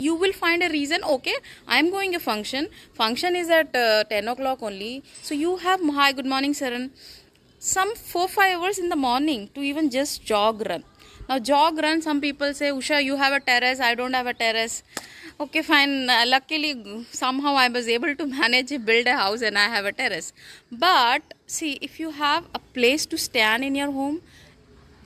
You will find a reason. Okay, I'm going a function is at 10 o'clock only, so you have hi good morning Saran, some 4-5 hours in the morning to even just jog run. Now jog run, some people say, Usha, you have a terrace, I don't have a terrace. Okay, fine. Luckily somehow I was able to manage build a house and I have a terrace. But see, if you have a place to stand in your home,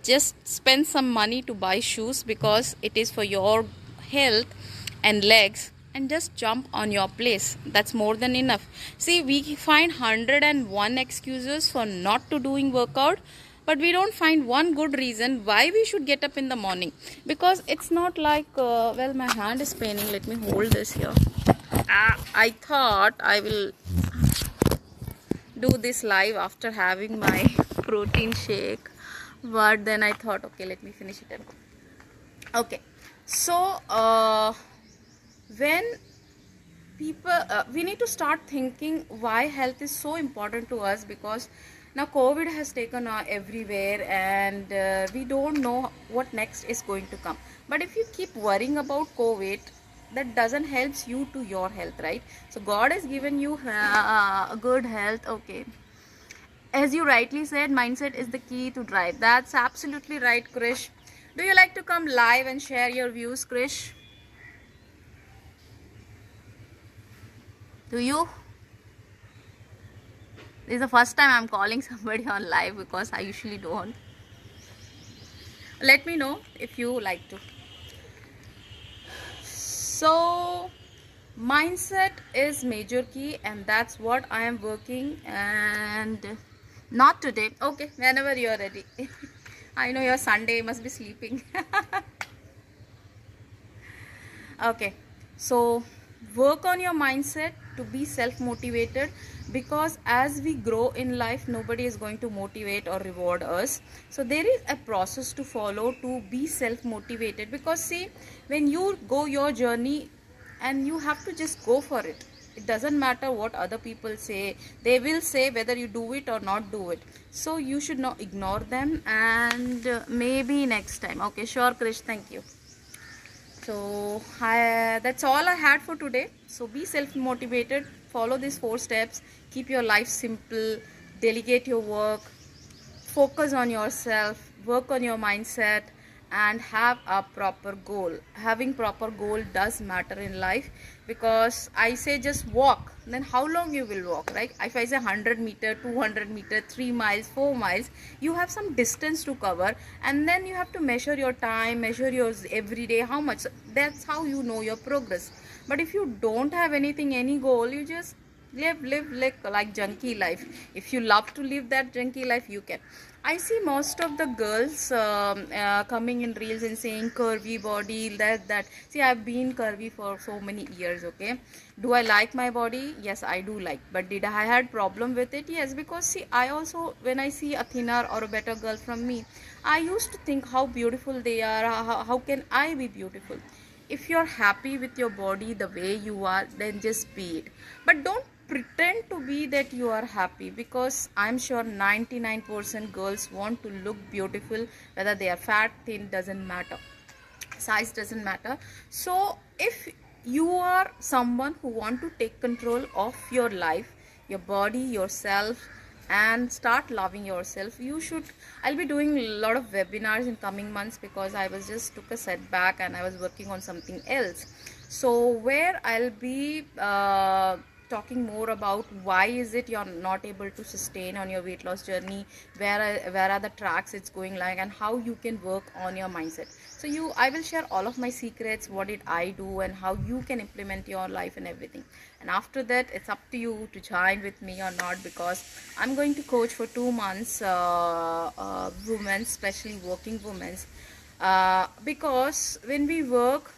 just spend some money to buy shoes because it is for your health and legs, and just jump on your place. That's more than enough. See, we find 101 excuses for not to doing workout, but we don't find one good reason why we should get up in the morning. Because it's not like well, my hand is paining, let me hold this here. I thought I will do this live after having my protein shake, but then I thought, okay, let me finish it up. Okay, so when people we need to start thinking why health is so important to us, because now COVID has taken everywhere, and we don't know what next is going to come. But if you keep worrying about COVID, that doesn't helps you to your health, right? So God has given you a good health. Okay, as you rightly said, mindset is the key to drive. That's absolutely right, Krish. Do you like to come live and share your views, Krish? Do you? This is the first time I'm calling somebody on live, because I usually don't. Let me know if you like to. So mindset is major key, and that's what I am working. And not today. Okay, whenever you're ready. I know your Sunday, you must be sleeping. Okay, so work on your mindset to be self-motivated, because as we grow in life, nobody is going to motivate or reward us. So there is a process to follow to be self-motivated, because see, when you go your journey, and you have to just go for it. It doesn't matter what other people say. They will say whether you do it or not do it. So you should not ignore them, and maybe next time. Okay, sure, Krish, thank you. So that's all I had for today. So be self-motivated, follow these 4 steps, keep your life simple, delegate your work, focus on yourself, work on your mindset, and have a proper goal. Having proper goal does matter in life, because I say just walk, then how long you will walk, right? If I say 100-meter, 200-meter, 3 miles, 4 miles, you have some distance to cover, and then you have to measure your time, measure yours every day, how much. That's how you know your progress. But if you don't have anything, any goal, you just live like junkie life. If you love to live that junkie life, you can. I see most of the girls coming in reels and saying curvy body, that see, I've been curvy for so many years. Okay, do I like my body? Yes, I do like. But did I had problem with it? Yes, because see, I also, when I see a thinner or a better girl from me, I used to think how beautiful they are. How can I be beautiful? If you're happy with your body the way you are, then just be it. But don't pretend to be that you are happy, because I'm sure 99% girls want to look beautiful, whether they are fat, thin, doesn't matter, size doesn't matter. So if you are someone who want to take control of your life, your body, yourself, and start loving yourself, you should. I'll be doing a lot of webinars in coming months, because I was just took a setback and I was working on something else. So where I'll be talking more about why is it you're not able to sustain on your weight loss journey, where are the tracks it's going like, and how you can work on your mindset. So I will share all of my secrets, what did I do, and how you can implement your life and everything. And after that, it's up to you to join with me or not, because I'm going to coach for 2 months women, especially working women, because when we work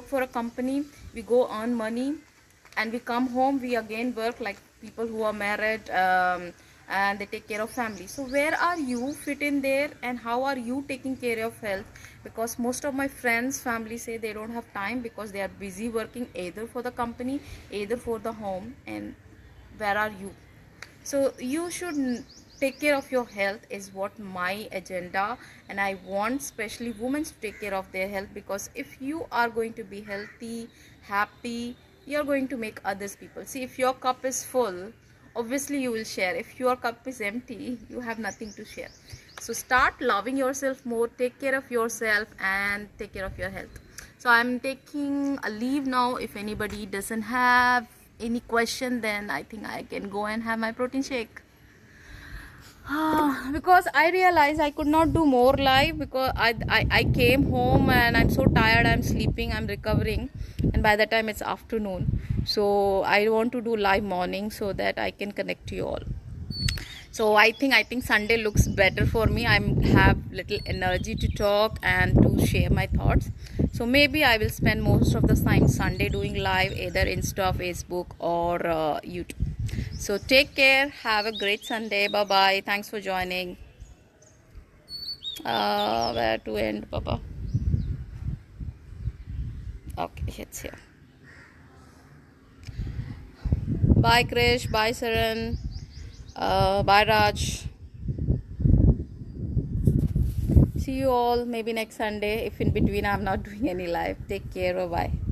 for a company, we go earn money, and we come home, we again work like people who are married, and they take care of family. So where are you fit in there, and how are you taking care of health? Because most of my friends family say they don't have time, because they are busy working either for the company, either for the home. And where are you? So you should take care of your health is what my agenda, and I want especially women to take care of their health, because if you are going to be healthy, happy, you're going to make others people see. If your cup is full, obviously you will share. If your cup is empty, you have nothing to share. So start loving yourself more, take care of yourself, and take care of your health. So I'm taking a leave now. If anybody doesn't have any question, then I think I can go and have my protein shake. Because I realized I could not do more live, because I came home and I'm so tired, I'm sleeping, I'm recovering, and by the time it's afternoon, so I want to do live morning so that I can connect to you all. So I think Sunday looks better for me. I have little energy to talk and to share my thoughts. So maybe I will spend most of the time Sunday doing live, either Insta, Facebook, or YouTube. So take care. Have a great Sunday. Bye bye. Thanks for joining. Where to end, Papa? Okay, it's here. Bye, Krish. Bye, Saran. Bye, Raj. See you all maybe next Sunday, if in between I'm not doing any live. Take care. Bye bye.